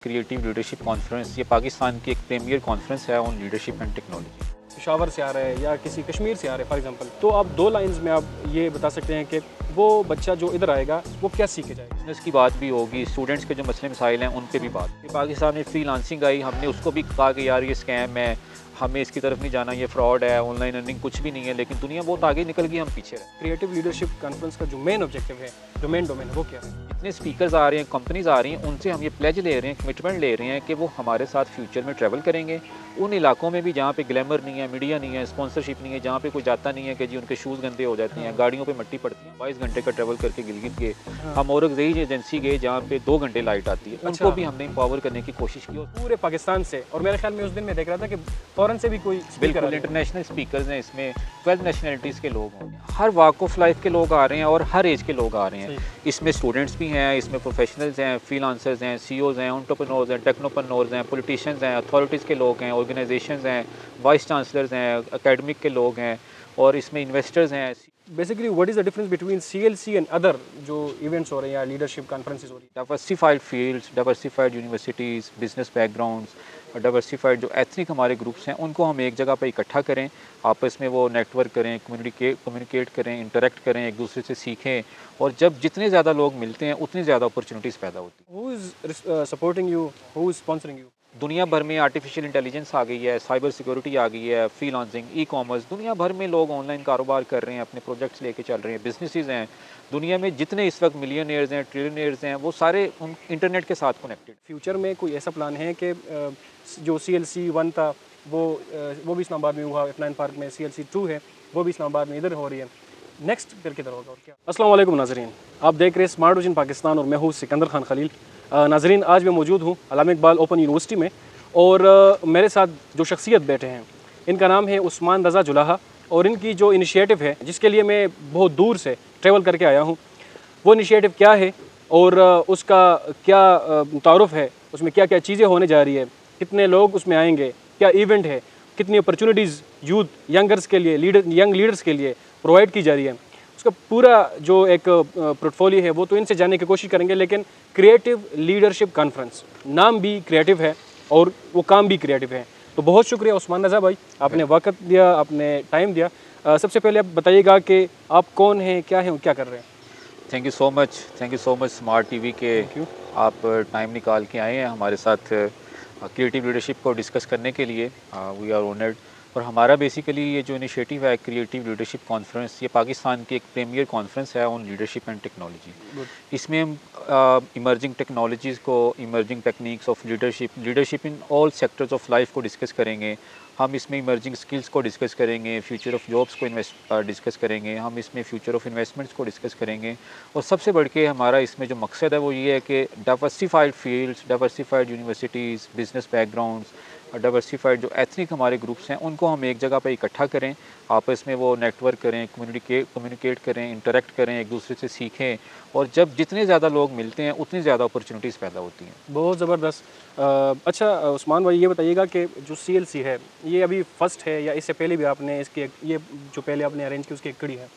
Creative leadership conference ये पाकिस्तान की एक प्रीमियर कॉन्फ्रेंस है on leadership and technology. Peshawar से आ रहा है या किसी कश्मीर से आ रहा है फॉर एग्जांपल, तो आप दो लाइंस में आप ये बता सकते हैं कि वो बच्चा जो इधर आएगा वो क्या सीख के जाएगा। बिजनेस की बात भी होगी, स्टूडेंट्स के जो मसले मसाइल हैं उन पे भी बात कि पाकिस्तान में फ्रीलांसिंग आई, हमने उसको भी कहा कि यार ये स्कैम है, हमें इसकी तरफ नहीं जाना, ये फ्रॉड है, ऑनलाइन अर्निंग कुछ भी नहीं है। लेकिन दुनिया बहुत आगे निकल गई, हम पीछे रहे। क्रिएटिव लीडरशिप कॉन्फ्रेंस का जो मेन ऑब्जेक्टिव है, जो मेन डोमेन है वो क्या है। इतने स्पीकर्स आ रहे हैं, कंपनीज आ रही हैं, उनसे हम ये प्लेज ले रहे हैं, कमिटमेंट ले रहे हैं कि वो हमारे साथ फ्यूचर में ट्रैवल करेंगे उन इलाकों में भी जहाँ पे ग्लैमर नहीं है, मीडिया नहीं है, स्पॉन्सरशिप नहीं है, जहाँ पे कोई जाता नहीं है कि जी उनके शूज़ गंदे हो जाते हैं, गाड़ियों पे मट्टी पड़ती है। 22 घंटे का ट्रैवल करके गिलगित गए, हम औरंगजेब एजेंसी गए जहाँ पे 2 घंटे लाइट आती है। उनको भी हमने एम्पावर करने की कोशिश की पूरे पाकिस्तान से। और मेरे ख्याल में उस दिन मैं देख रहा था कि फॉरेन से भी कोई बिल्कुल इंटरनेशनल स्पीकर्स हैं, इसमें 12 नेशनलिटीज़ के लोग होंगे, हर वॉक ऑफ लाइफ के लोग आ रहे हैं और हर एज के लोग आ रहे हैं। इसमें स्टूडेंट्स भी हैं, इसमें प्रोफेशनल्स हैं, फ्रीलांसर्स हैं, सीईओज हैं, एंटरप्रेन्योर्स हैं, टेक्नोप्रेन्योर्स हैं, पॉलिटिशियंस हैं, अथॉरिटीज़ के लोग हैं, ऑर्गेनाइजेशंस हैं, वाइस चांसलर्स हैं, एकेडमिक के लोग हैं और इसमें इन्वेस्टर्स हैं। Basically what is the difference between CLC and other जो इवेंट्स हो रहे हैं या लीडरशिप कॉन्फ्रेंसेस हो रही है। Diversified fields, diversified universities, business backgrounds और डाइवर्सिफाइड जो एथनिक हमारे ग्रुप्स हैं उनको हम एक जगह पर इकट्ठा करें, आपस में वो नेटवर्क करें, कम्युनिकेट करें, इंटरेक्ट करें, एक दूसरे से सीखें। और जब जितने ज़्यादा लोग मिलते हैं उतनी ज़्यादा अपॉर्चुनिटीज़ पैदा होती हैं। Who is supporting you, who is sponsoring you. दुनिया भर में आर्टिफिशियल इंटेलिजेंस आ गई है, साइबर सिक्योरिटी आ गई है, फ्रीलांसिंग, ई कॉमर्स, दुनिया भर में लोग ऑनलाइन कारोबार कर रहे हैं, अपने प्रोजेक्ट्स लेके चल रहे हैं, बिजनेसेस हैं। दुनिया में जितने इस वक्त मिलियनियर्स हैं, ट्रिलियनियर्स हैं, वो सारे उन इंटरनेट के साथ कनेक्टेड। फ्यूचर में कोई ऐसा प्लान है कि जो CLC 1 था वो भी इस्लामाबाद में हुआ, F9 पार्क में CLC 2 है वो भी इस्लामाबाद में इधर हो रही है, नेक्स्ट फिर किधर होगा और क्या। अस्सलाम वालेकुम नाजरीन, आप देख रहे हैं स्मार्ट विजन पाकिस्तान और मैं हूँ सिकंदर खान खलील। नाजरीन, आज मैं मौजूद हूँ अल्लामा इकबाल ओपन यूनिवर्सिटी में और मेरे साथ जो शख्सियत बैठे हैं इनका नाम है उस्मान रज़ा जुलाहा। और इनकी जो इनिशिएटिव है जिसके लिए मैं बहुत दूर से ट्रैवल करके आया हूँ, वो इनिशिएटिव क्या है और उसका क्या तारुफ है, उसमें क्या क्या चीज़ें होने जा रही है, कितने लोग उसमें आएंगे, क्या इवेंट है, कितनी अपॉर्चुनिटीज़ यूथ यंगर्स के लिए, यंग लीडर्स के लिए प्रोवाइड की जा रही है, उसका पूरा जो एक पोर्टफोलियो है वो तो इनसे जानने की कोशिश करेंगे। लेकिन क्रिएटिव लीडरशिप कॉन्फ्रेंस नाम भी क्रिएटिव है और वो काम भी क्रिएटिव है। तो बहुत शुक्रिया उस्मान रज़ा भाई, आपने वक्त दिया, आपने टाइम दिया। सबसे पहले आप बताइएगा कि आप कौन हैं, क्या हैं और क्या कर रहे हैं। Thank you so much smart TV के आप टाइम निकाल के आए हैं हमारे साथ क्रिएटिव लीडरशिप को डिस्कस करने के लिए। We are honoured. और हमारा बेसिकली ये जो इनिशिएटिव है क्रिएटिव लीडरशिप कॉन्फ्रेंस, ये पाकिस्तान की एक प्रीमियर कॉन्फ्रेंस है ऑन लीडरशिप एंड टेक्नोलॉजी। इसमें हम इमर्जिंग टेक्नोलॉजीज़ को, emerging techniques of leadership in all sectors of life को डिस्कस करेंगे। हम इसमें इमर्जिंग स्किल्स को डिस्कस करेंगे, फ्यूचर ऑफ जॉब्स को डिस्कस करेंगे, हम इसमें फ्यूचर ऑफ इन्वेस्टमेंट्स को डिस्कस करेंगे। और सबसे बढ़ के हमारा इसमें जो मकसद है वो ये है कि diversified fields, diversified universities, business backgrounds, diversified जो एथनिक हमारे ग्रुप्स हैं उनको हम एक जगह पर इकट्ठा करें, आपस में वो नेटवर्क करें, कम्युनिकेट करें, इंटरेक्ट करें, एक दूसरे से सीखें। और जब जितने ज़्यादा लोग मिलते हैं उतनी ज़्यादा अपॉर्चुनिटीज़ पैदा होती हैं। बहुत ज़बरदस्त। अच्छा उस्मान भाई, ये बताइएगा कि जो CLC है ये अभी फर्स्ट है या इससे पहले भी आपने इसकी ये जो पहले आपने अरेंज की उसकी एक कड़ी है।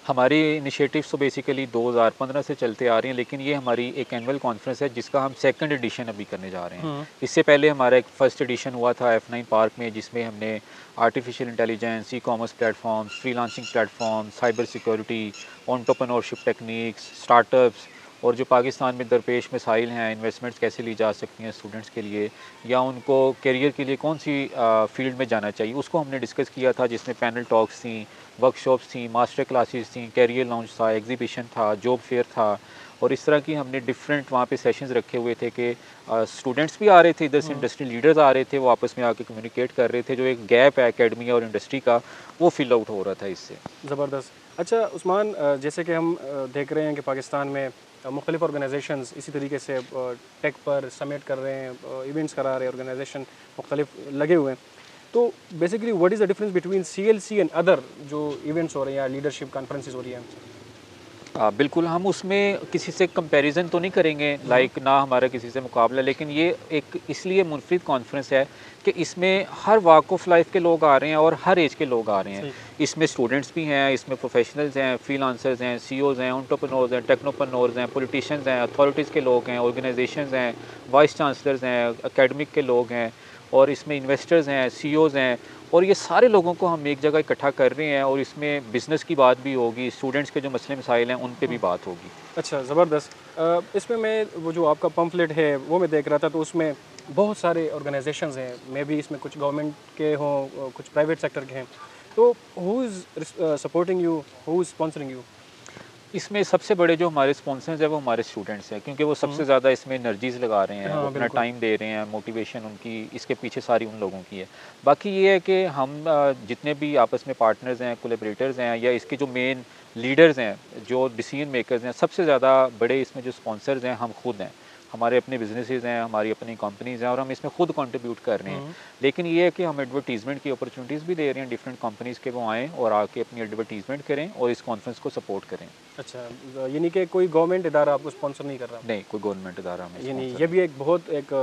हमारी इनिशिएटिव्स तो बेसिकली 2015 से चलते आ रही हैं, लेकिन ये हमारी एक एनुअल कॉन्फ्रेंस है जिसका हम सेकंड एडिशन अभी करने जा रहे हैं। इससे पहले हमारा एक फर्स्ट एडिशन हुआ था F9 पार्क में, जिसमें हमने artificial intelligence, e commerce platforms, freelancing platform, cyber security, entrepreneurship techniques, startups और जो पाकिस्तान में दरपेश मसाइल हैं, इन्वेस्टमेंट्स कैसे ली जा सकती हैं स्टूडेंट्स के लिए या उनको करियर के लिए कौन सी फील्ड में जाना चाहिए, उसको हमने डिस्कस किया था। जिसमें पैनल टॉक्स थी, वर्कशॉप्स थी, मास्टर क्लासेस थी, कैरियर लॉन्च था, एग्जीबिशन था, जॉब फेयर था। और इस तरह की हमने डिफरेंट वहाँ पे सेशंस रखे हुए थे कि स्टूडेंट्स भी आ रहे थे, इधर से इंडस्ट्री लीडर्स आ रहे थे, वो आपस में आके कम्युनिकेट कर रहे थे। जो एक गैप है एकेडमी और इंडस्ट्री का, वो फिल आउट हो रहा था इससे। ज़बरदस्त। अच्छा उस्मान, जैसे कि हम देख रहे हैं कि पाकिस्तान में मुख्तलिफ़ ऑर्गेनाइजेशंस इसी तरीके से टेक पर समिट कर रहे हैं, इवेंट्स करा रहे हैं, ऑर्गेनाइजेशन मुख्तलिफ लगे हुए हैं। तो basically what is the difference between CLC and other जो इवेंट्स हो रहे हैं या लीडरशिप कॉन्फ्रेंसेस हो रही हैं। बिल्कुल, हम उसमें किसी से कंपैरिज़न तो नहीं करेंगे, लाइक ना हमारा किसी से मुकाबला, लेकिन ये एक इसलिए मुनफ़रिद कॉन्फ्रेंस है कि इसमें हर वॉक ऑफ लाइफ के लोग आ रहे हैं और हर एज के लोग आ रहे हैं। सही। इसमें स्टूडेंट्स भी हैं, इसमें प्रोफेशनल्स हैं, फ्रीलांसर्स हैं, सीईओज़ हैं, एंटरप्रेन्योर्स हैं, टेक्नोप्रेन्योर्स हैं, पॉलिटिशियंस हैं, अथॉरिटीज़ के लोग हैं, ऑर्गेनाइजेशंस हैं, वाइस चांसलर्स हैं, एकेडमिक के लोग हैं, और इसमें इन्वेस्टर्स हैं, सीईओज़ हैं, और ये सारे लोगों को हम एक जगह इकट्ठा कर रहे हैं, और इसमें बिज़नेस की बात भी होगी, स्टूडेंट्स के जो मसले मसाइल हैं उन पे भी बात होगी। अच्छा, ज़बरदस्त। इसमें मैं वो जो आपका पम्फलेट है वो मैं देख रहा था, तो उसमें बहुत सारे ऑर्गेनाइजेशंस हैं, मे बी इसमें कुछ गवर्नमेंट के हों, कुछ प्राइवेट सेक्टर के हैं। तो who is supporting you, who is sponsoring you? इसमें सबसे बड़े जो हमारे स्पॉन्सर्स हैं वो हमारे स्टूडेंट्स हैं, क्योंकि वो सबसे ज़्यादा इसमें एनर्जीज़ लगा रहे हैं, वो हाँ, अपना बिल्कुल। टाइम दे रहे हैं, मोटिवेशन उनकी इसके पीछे सारी उन लोगों की है। बाकी ये है कि हम जितने भी आपस में पार्टनर्स हैं, कोलैबोरेटर्स हैं, या इसके जो मेन लीडर्स हैं, जो डिसीजन मेकर्स हैं, सबसे ज़्यादा बड़े इसमें जो स्पॉन्सर्स हैं हम खुद हैं। हमारे अपने बिजनेसेस हैं, हमारी अपनी कंपनीज़ हैं, और हम इसमें खुद कंट्रीब्यूट कर रहे हैं। हुँ। लेकिन ये है कि हम एडवर्टीज़मेंट की अपॉर्चुनिटीज़ भी दे रहे हैं डिफरेंट कंपनीज़ के, वो आएँ और आके अपनी एडवर्टीज़मेंट करें और इस कॉन्फ्रेंस को सपोर्ट करें। अच्छा, यानी कि कोई गवर्नमेंट इदारा आपको स्पॉन्सर नहीं कर रहा? नहीं, कोई गवर्नमेंट इदारा हमें यानी स्पॉन्सर ये नहीं। भी एक बहुत एक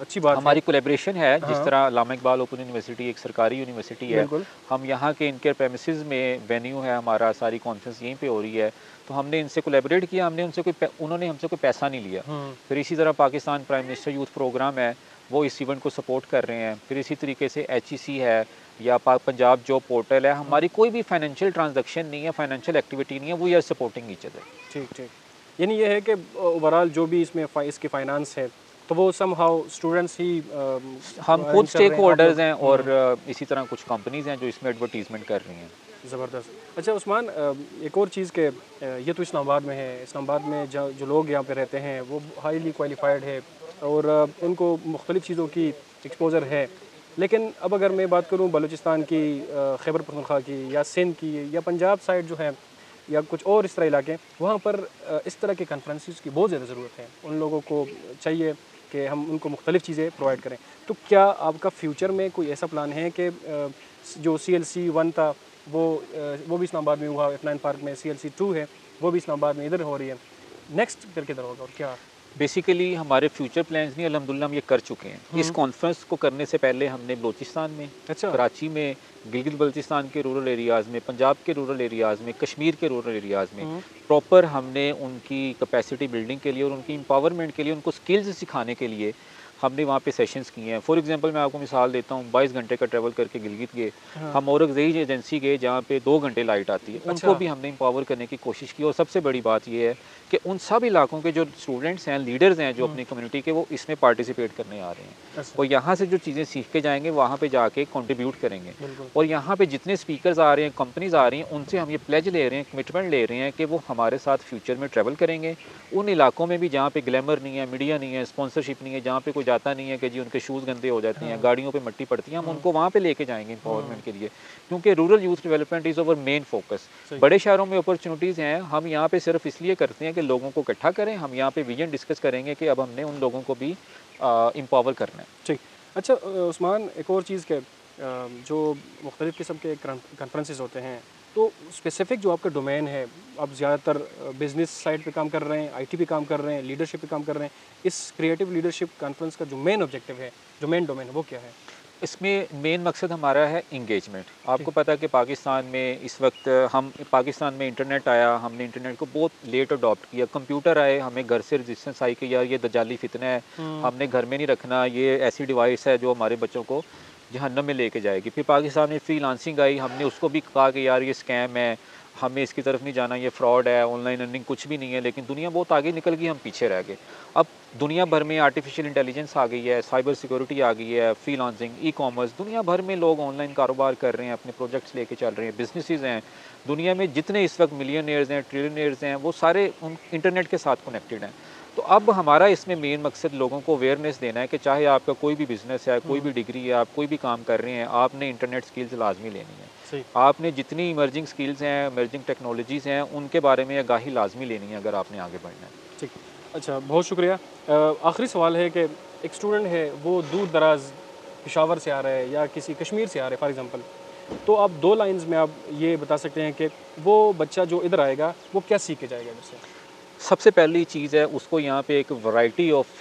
अच्छी बात है। हमारी कोलैबोरेशन है, जिस हाँ, तरह अल्लामा इकबाल ओपन यूनिवर्सिटी एक सरकारी यूनिवर्सिटी है, बिल्कुल। हम यहाँ के इनके प्रेमिसेस में वेन्यू है हमारा, सारी कॉन्फ्रेंस यहीं पे हो रही है, तो हमने इनसे कोलैबोरेट किया, हमने उनसे उन्होंने हमसे कोई पैसा नहीं लिया। हुँ। फिर इसी तरह Pakistan prime minister youth programme है, वो इस इवेंट को सपोर्ट कर रहे हैं। फिर इसी तरीके से एचईसी है, या पंजाब जॉब पोर्टल है, हमारी कोई भी फाइनेंशियल ट्रांजैक्शन नहीं है, फाइनेंशियल एक्टिविटी नहीं है, we are supporting each other. ठीक, ठीक। यानी ये है कि ओवरऑल जो भी इसमें इसकी फाइनेंस है, तो वो समहाउ स्टूडेंट्स ही हम खुद अरेंज कर स्टेक रहे हैं, आप होल्डर्स लोग। हैं, और हुँ। इसी तरह कुछ कंपनीज़ हैं जो इसमें एडवर्टीज़मेंट कर रही हैं। ज़बरदस्त। अच्छा उस्मान, एक और चीज़ के ये तो इस्लामाबाद में है। इस्लामाबाद में जो लोग यहाँ पे रहते हैं वो हाईली क्वालिफ़ाइड है, और उनको मुख्तलिफ़ चीज़ों की एक्सपोज़र है। लेकिन अब अगर मैं बात करूँ बलूचिस्तान की, खैबर पख्तूनख्वा की, या सिंध की, या पंजाब साइड जो है, या कुछ और इस तरह इलाके, वहाँ पर इस तरह के कॉन्फ्रेंसेस की बहुत ज़्यादा ज़रूरत है। उन लोगों को चाहिए कि हम उनको मुख्तलिफ़ चीज़ें प्रोवाइड करें। तो क्या आपका फ्यूचर में कोई ऐसा प्लान है कि जो CLC 1 था वो भी इस्लामाबाद में हुआ, F9 पार्क में CLC 2 है, वो भी इस्लामाबाद में इधर हो रही है। नेक्स्ट फिर किधर होगा और क्या? बेसिकली हमारे फ्यूचर प्लान्स नहीं, अल्हम्दुलिल्लाह हम ये कर चुके हैं। इस हुँ। कॉन्फ्रेंस को करने से पहले हमने बलूचिस्तान में, अच्छा। कराची में, गिलगित बल्तिस्तान के रूरल एरियाज़ में, पंजाब के रूरल एरियाज़ में, कश्मीर के रूरल एरियाज़ में हुँ। प्रॉपर हमने उनकी कैपेसिटी बिल्डिंग के लिए और उनकी एम्पावरमेंट के लिए, उनको स्किल्स सिखाने के लिए हमने वहाँ पे सेशंस किए हैं। फॉर एग्जांपल मैं आपको मिसाल देता हूँ, 22 घंटे का ट्रैवल करके गिलगित गए, हाँ। हम औरंगज़ेब एजेंसी गए जहाँ पे 2 घंटे लाइट आती है, उनको अच्छा। भी हमने एम्पावर करने की कोशिश की। और सबसे बड़ी बात ये है कि उन सब इलाकों के जो स्टूडेंट्स हैं, लीडर्स हैं जो हुँ। अपनी कम्युनिटी के, वो इसमें पार्टिसिपेट करने आ रहे हैं। अच्छा। वो यहाँ से जो चीज़ें सीख के जाएँगे, वहाँ पे जाके कंट्रीब्यूट करेंगे। बिल्कुल। और यहाँ पे जितने स्पीकर्स आ रहे हैं, कंपनीज़ आ रही हैं, उनसे हम ये प्लेज ले रहे हैं, कमिटमेंट ले रहे हैं कि वो हमारे साथ फ्यूचर में ट्रैवल करेंगे। उन इलाकों में भी जहाँ पे ग्लैमर नहीं है, मीडिया नहीं है, स्पॉन्सरशिप नहीं है, जहाँ पे कोई जाता नहीं है कि जी उनके शूज़ गंदे हो जाते हैं, हाँ। गाड़ियों पे मट्टी पड़ती है, हम हुँ। उनको वहाँ पे लेके जाएँगे हुँ। एम्पावरमेंट के लिए। क्योंकि rural youth development is our main focus. सही। बड़े शहरों में अपॉर्चुनिटीज़ हैं, हम यहाँ पे सिर्फ इसलिए करते हैं कि लोगों को इकट्ठा करें। हम यहाँ पे विजन डिस्कस करेंगे कि अब हमने उन लोगों को भी एम्पावर करना है। ठीक। अच्छा, उस्मान, एक और चीज़ के जो मुख्तलिफ़ किस्म के कॉन्फ्रेंसेस होते हैं, तो स्पेसिफ़िक जो आपका डोमेन है, आप ज़्यादातर बिज़नेस साइड पे काम कर रहे हैं, IT पे काम कर रहे हैं, लीडरशिप पे काम कर रहे हैं। इस क्रिएटिव लीडरशिप कॉन्फ्रेंस का जो मेन ऑब्जेक्टिव है, जो मेन डोमेन है, वो क्या है? इसमें मेन मकसद हमारा है इंगेजमेंट। ठीक। आपको पता है कि पाकिस्तान में इस वक्त हम पाकिस्तान में इंटरनेट आया, हमने इंटरनेट को बहुत लेट अडॉप्ट किया। कंप्यूटर आए, हमें घर से रेजिस्टेंस आई कि यार ये दजाली फितना है, हुँ। हमने घर में नहीं रखना, ये ऐसी डिवाइस है जो हमारे बच्चों को जहन्नम में लेके जाएगी। फिर पाकिस्तान में फ्रीलांसिंग आई, हमने उसको भी कहा कि यार ये स्कैम है, हमें इसकी तरफ नहीं जाना, ये फ्रॉड है, ऑनलाइन अर्निंग कुछ भी नहीं है। लेकिन दुनिया बहुत आगे निकल गई, हम पीछे रह गए। अब दुनिया भर में आर्टिफिशियल इंटेलिजेंस आ गई है, साइबर सिक्योरिटी आ गई है, फ्रीलांसिंग, ई-कॉमर्स, दुनिया भर में लोग ऑनलाइन कारोबार कर रहे हैं, अपने प्रोजेक्ट्स लेके चल रहे हैं, बिजनेसेस हैं। दुनिया में जितने इस वक्त मिलियनियर्स हैं, ट्रिलियनियर्स हैं, वो सारे उन इंटरनेट के साथ कनेक्टेड हैं। तो अब हमारा इसमें मेन मकसद लोगों को अवेयरनेस देना है कि चाहे आपका कोई भी बिज़नेस है, कोई भी डिग्री है, आप कोई भी काम कर रहे हैं, आपने इंटरनेट स्किल्स लाज़मी लेनी है। सही। आपने जितनी इमर्जिंग स्किल्स हैं, इमर्जिंग टेक्नोलॉजीज़ हैं, उनके बारे में आगाही लाज़मी लेनी है अगर आपने आगे बढ़ना है। ठीक। अच्छा, बहुत शुक्रिया। आखिरी सवाल है कि एक स्टूडेंट है, वो दूर दराज पेशावर से आ रहा है या किसी कश्मीर से आ रहा है फॉर एग्ज़ाम्पल, तो आप 2 लाइन्स में आप ये बता सकते हैं कि वो बच्चा जो इधर आएगा वो क्या सीख के जाएगा इधर से? सबसे पहली चीज़ है उसको यहाँ पे एक वैरायटी ऑफ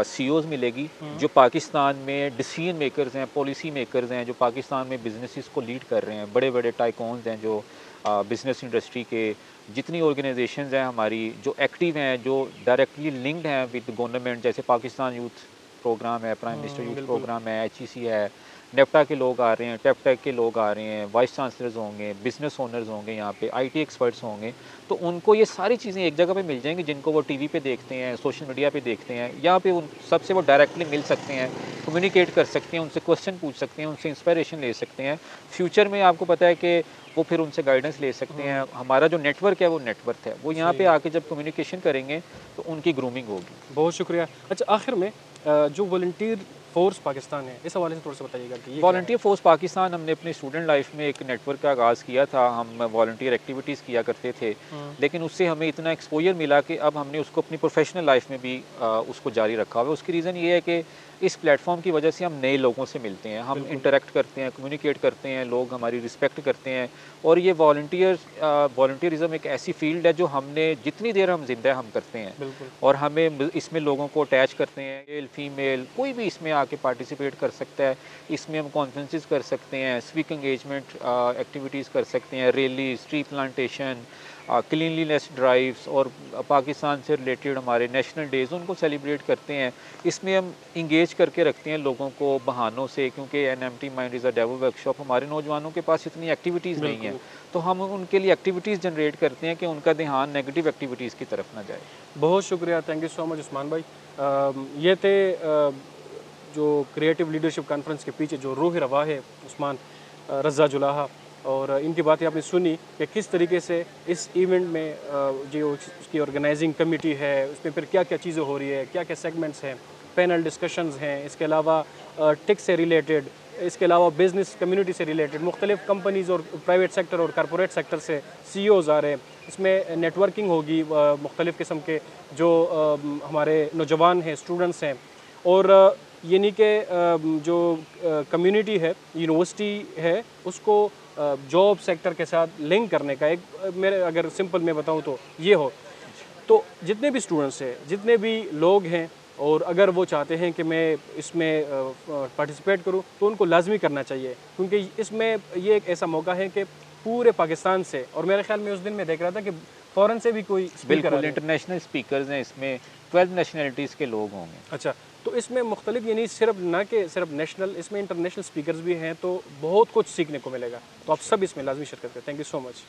सीईओज़ मिलेगी जो पाकिस्तान में डिसीजन मेकर्स हैं, पॉलिसी मेकर्स हैं, जो पाकिस्तान में बिजनेसेस को लीड कर रहे हैं, बड़े बड़े टाइकॉन्स हैं जो बिजनेस इंडस्ट्री के जितनी ऑर्गेनाइजेशंस हैं हमारी जो एक्टिव हैं, जो डायरेक्टली लिंक्ड हैं विद गवर्नमेंट, जैसे पाकिस्तान यूथ प्रोग्राम है, प्राइम मिनिस्टर यूथ बिल्कुल। प्रोग्राम है, एचईसी है, नेफ्टा के लोग आ रहे हैं, टेपटेक के लोग आ रहे हैं, वाइस चांसलर्स होंगे, बिजनेस ओनर्स होंगे, यहाँ पे आईटी एक्सपर्ट्स होंगे। तो उनको ये सारी चीज़ें एक जगह पे मिल जाएंगी जिनको वो टीवी पे देखते हैं, सोशल मीडिया पे देखते हैं, यहाँ पे उन सबसे वो डायरेक्टली मिल सकते हैं, कम्युनिकेट कर सकते हैं, उनसे क्वेश्चन पूछ सकते हैं, उनसे इंस्पिरेशन ले सकते हैं। फ्यूचर में आपको पता है कि वो फिर उनसे गाइडेंस ले सकते हैं। हमारा जो नेटवर्क है वो नेटवर्क है, वो यहाँ पे आके जब कम्युनिकेशन करेंगे तो उनकी ग्रूमिंग होगी। बहुत शुक्रिया। अच्छा, आखिर में जो वॉलंटियर फ़ोर्स पाकिस्तान है, इस हवाले से थोड़ा सा बताइएगा कि ये क्या है? वॉलंटियर फ़ोर्स पाकिस्तान हमने अपनी स्टूडेंट लाइफ में एक नेटवर्क का आगाज़ किया था। हम वॉलंटियर एक्टिविटीज़ किया करते थे, लेकिन उससे हमें इतना एक्सपोजर मिला कि अब हमने उसको अपनी प्रोफेशनल लाइफ में भी उसको जारी रखा हुआ है। उसकी रीज़न ये है कि इस प्लेटफॉर्म की वजह से हम नए लोगों से मिलते हैं, हम इंटरेक्ट करते हैं, कम्युनिकेट करते हैं, लोग हमारी रिस्पेक्ट करते हैं। और ये वॉलंटियरिज्म एक ऐसी फील्ड है जो हमने जितनी देर हम जिंदा है हम करते हैं, बिल्कुल। और हमें इसमें लोगों को अटैच करते हैं। मेल फीमेल कोई भी इसमें आके पार्टिसिपेट कर सकता है। इसमें हम कॉन्फ्रेंसेस कर सकते हैं, स्पीक एंगेजमेंट एक्टिविटीज़ कर सकते हैं, rally, tree plantation, cleanliness drives, और पाकिस्तान से रिलेटेड हमारे नेशनल डेज़ उनको सेलिब्रेट करते हैं। इसमें हम इंगेज करके रखते हैं लोगों को बहानों से, क्योंकि NMT mind is a devil workshop, हमारे नौजवानों के पास इतनी एक्टिविटीज़ नहीं है, तो हम उनके लिए एक्टिविटीज़ जनरेट करते हैं कि उनका ध्यान नेगेटिव एक्टिविटीज़ की तरफ ना जाए। बहुत शुक्रिया, thank you so much Usman भाई। ये थे जो क्रिएटिव लीडरशिप कॉन्फ्रेंस के पीछे जो रूह रवा है उस्मान रज़ा जुलाहा, और इनकी बातें आपने सुनी कि किस तरीके से इस इवेंट में जो उसकी ऑर्गेनाइजिंग कमेटी है उसमें फिर क्या क्या चीज़ें हो रही है, क्या क्या सेगमेंट्स हैं, पैनल डिस्कशंस हैं, इसके अलावा टेक से रिलेटेड, इसके अलावा बिज़नेस कम्युनिटी से रिलेटेड मुख्तलिफ़ कंपनीज़ और प्राइवेट सेक्टर और कॉरपोरेट सेक्टर से सीईओज़ आ रहे हैं। इसमें नेटवर्किंग होगी मुख्तलिफ़ किस्म के जो हमारे नौजवान हैं, स्टूडेंट्स हैं, और यानी कि जो कम्युनिटी है, यूनिवर्सिटी है, उसको जॉब सेक्टर के साथ लिंक करने का एक मेरे अगर सिंपल मैं बताऊं तो ये हो। तो जितने भी स्टूडेंट्स हैं, जितने भी लोग हैं, और अगर वो चाहते हैं कि मैं इसमें पार्टिसिपेट करूं, तो उनको लाजमी करना चाहिए, क्योंकि इसमें ये एक ऐसा मौका है कि पूरे पाकिस्तान से, और मेरे ख्याल में उस दिन मैं देख रहा था कि फ़ौरन से भी कोई स्पीकर आ बिल्कुल रहे हैं। इंटरनेशनल स्पीकर्स हैं इसमें, 12 नेशनलिटीज़ के लोग होंगे। अच्छा, तो इसमें मुख्तलिफ यानी सिर्फ ना कि सिर्फ नेशनल, इसमें इंटरनेशनल स्पीकर्स भी हैं, तो बहुत कुछ सीखने को मिलेगा। तो आप सब इसमें लाजमी शिरकत करें। Thank you so much.